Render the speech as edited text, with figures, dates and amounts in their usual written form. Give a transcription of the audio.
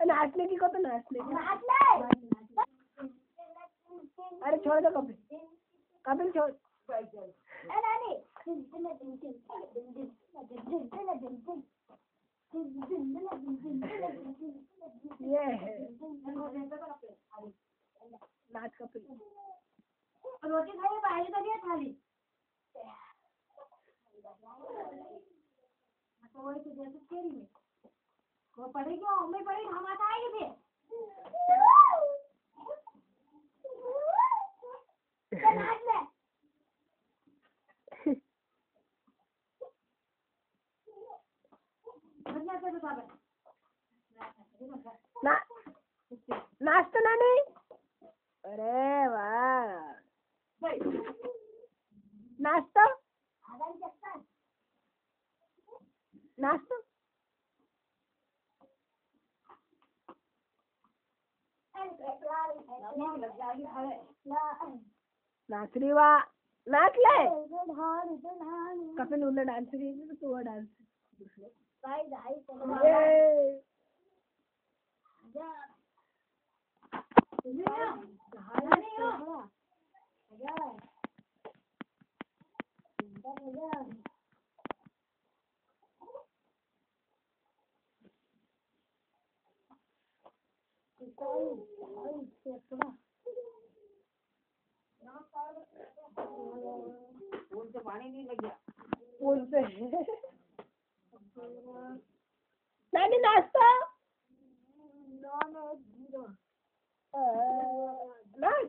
नाचने की कत नाचने अरे छोड़ दो कपिल कपिल छोड़ ये है नाच कपिल रोटी खाई पहले तो नहीं थाली तो वही तो जैसे खेल में वो पढ़ेगी और मैं पढ़ेगी हम आता आएंगे फिर नाच ले ना नाच तो ना नहीं अरे वाह नाच तो नाच तो नाच रही वाह नाच ले कपिल उन्हें डांस रही है तो तू डांस फूल से पानी नहीं लग गया फूल से नहीं नाश्ता नाच